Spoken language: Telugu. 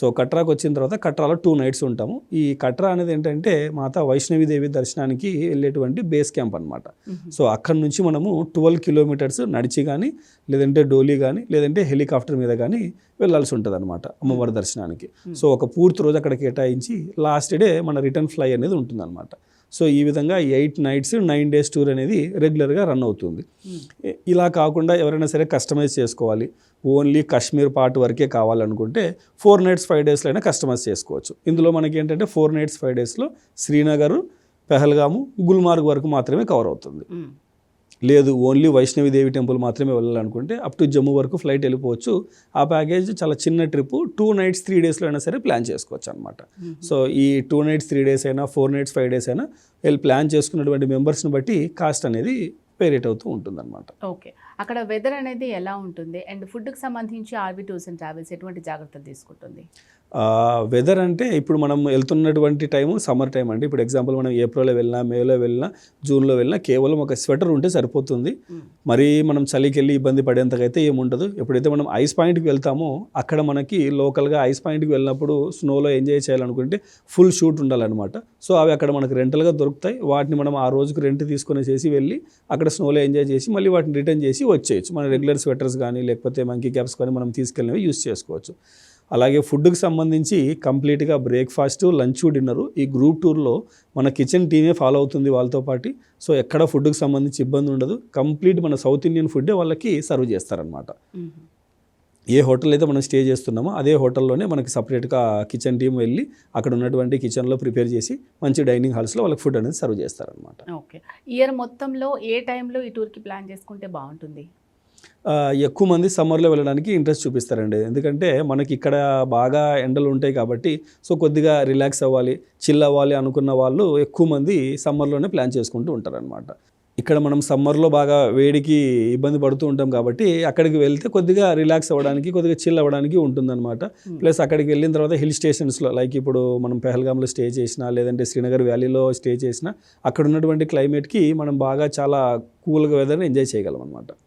సో కట్రాకి వచ్చిన తర్వాత కట్రాలో 2 నైట్స్ ఉంటాము. ఈ కట్రా అనేది ఏంటంటే మాతా వైష్ణవిదేవి దర్శనానికి వెళ్ళేటువంటి బేస్ క్యాంప్ అనమాట. సో అక్కడి నుంచి మనము 12 కిలోమీటర్స్ నడిచి కానీ, లేదంటే డోలీ కానీ, లేదంటే హెలికాప్టర్ మీద కానీ వెళ్ళాల్సి ఉంటుంది అనమాట అమ్మవారి దర్శనానికి. సో ఒక పూర్తి రోజు అక్కడ కేటాయించి లాస్ట్ డే మన రిటర్న్ ఫ్లై అనేది ఉంటుందన్నమాట. సో ఈ విధంగా 8 నైట్స్ 9 డేస్ టూర్ అనేది రెగ్యులర్గా రన్ అవుతుంది. ఇలా కాకుండా ఎవరైనా సరే కస్టమైజ్ చేసుకోవాలి, ఓన్లీ కాశ్మీర్ పార్ట్ వరకే కావాలనుకుంటే 4 నైట్స్ 5 డేస్లో అయినా కస్టమైజ్ చేసుకోవచ్చు. ఇందులో మనకి ఏంటంటే 4 నైట్స్ 5 డేస్లో శ్రీనగర్, పెహల్గాము, గుల్మార్గ్ వరకు మాత్రమే కవర్ అవుతుంది. లేదు ఓన్లీ వైష్ణవిదేవి టెంపుల్ మాత్రమే వెళ్ళాలనుకుంటే అప్ టు జమ్మూ వరకు ఫ్లైట్ వెళ్ళిపోవచ్చు. ఆ ప్యాకేజ్ చాలా చిన్న ట్రిప్ 2 నైట్స్ 3 డేస్లో అయినా సరే ప్లాన్ చేసుకోవచ్చు అనమాట. సో ఈ 2 నైట్స్ 3 డేస్ అయినా 4 నైట్స్ 5 డేస్ అయినా వెళ్ళి ప్లాన్ చేసుకున్నటువంటి మెంబర్స్ని బట్టి కాస్ట్ అనేది వేరియేట్ అవుతూ ఉంటుంది అనమాట. ఓకే, అక్కడ వెదర్ అనేది ఎలా ఉంటుంది అండ్ ఫుడ్కి సంబంధించి ఆర్వి టూర్స్ అండ్ ట్రావెల్స్ ఎటువంటి జాగ్రత్తలు తీసుకుంటుంది? వెదర్ అంటే ఇప్పుడు మనం వెళ్తున్నటువంటి టైము సమ్మర్ టైం అండి. ఇప్పుడు ఎగ్జాంపుల్ మనం ఏప్రిల్లో వెళ్ళినా, మేలో వెళ్ళినా, జూన్లో వెళ్ళినా కేవలం ఒక స్వెటర్ ఉంటే సరిపోతుంది. మరీ మనం చలికి వెళ్ళి ఇబ్బంది పడేంతకైతే ఏముండదు. ఎప్పుడైతే మనం ఐస్ పాయింట్కి వెళ్తామో అక్కడ మనకి లోకల్గా ఐస్ పాయింట్కి వెళ్ళినప్పుడు స్నోలో ఎంజాయ్ చేయాలనుకుంటే ఫుల్ షూట్ ఉండాలన్నమాట. సో అవి అక్కడ మనకు రెంటల్గా దొరుకుతాయి. వాటిని మనం ఆ రోజుకు రెంట్ తీసుకొని చేసి వెళ్ళి అక్కడ స్నోలో ఎంజాయ్ చేసి మళ్ళీ వాటిని రిటర్న్ చేసి వచ్చేయచ్చు. మన రెగ్యులర్ స్వెటర్స్ కానీ లేకపోతే మంకీ క్యాప్స్ కానీ మనం తీసుకెళ్ళినవి యూస్ చేసుకోవచ్చు. అలాగే ఫుడ్కి సంబంధించి కంప్లీట్గా బ్రేక్ఫాస్ట్, లంచ్, డిన్నరు ఈ గ్రూప్ టూర్లో మన కిచెన్ టీమే ఫాలో అవుతుంది వాళ్ళతో పాటు. సో ఎక్కడ ఫుడ్కి సంబంధించి ఇబ్బంది ఉండదు. కంప్లీట్ మన సౌత్ ఇండియన్ ఫుడ్డే వాళ్ళకి సర్వ్ చేస్తారనమాట. ఏ హోటల్ అయితే మనం స్టే చేస్తున్నామో అదే హోటల్లోనే మనకి సపరేట్గా కిచెన్ టీం వెళ్ళి అక్కడ ఉన్నటువంటి కిచెన్లో ప్రిపేర్ చేసి మంచి డైనింగ్ హాల్స్లో వాళ్ళకి ఫుడ్ అనేది సర్వ్ చేస్తారనమాట. ఓకే, ఇయర్ మొత్తంలో ఏ టైంలో ఈ టూర్కి ప్లాన్ చేసుకుంటే బాగుంటుంది? ఎక్కువ మంది సమ్మర్లో వెళ్ళడానికి ఇంట్రెస్ట్ చూపిస్తారండి. ఎందుకంటే మనకి ఇక్కడ బాగా ఎండలు ఉంటాయి కాబట్టి సో కొద్దిగా రిలాక్స్ అవ్వాలి, చిల్ అవ్వాలి అనుకున్న వాళ్ళు ఎక్కువ మంది సమ్మర్లోనే ప్లాన్ చేసుకుంటూ ఉంటారనమాట. ఇక్కడ మనం సమ్మర్లో బాగా వేడికి ఇబ్బంది పడుతూ ఉంటాం కాబట్టి అక్కడికి వెళ్తే కొద్దిగా రిలాక్స్ అవ్వడానికి, కొద్దిగా చిల్ అవ్వడానికి ఉంటుందన్నమాట. ప్లస్ అక్కడికి వెళ్ళిన తర్వాత హిల్ స్టేషన్స్లో లైక్ ఇప్పుడు మనం పెహల్గాంలో స్టే చేసినా, లేదంటే శ్రీనగర్ వ్యాలీలో స్టే చేసినా అక్కడ ఉన్నటువంటి క్లైమేట్కి మనం బాగా చాలా కూల్గా వెదర్ని ఎంజాయ్ చేయగలం అనమాట.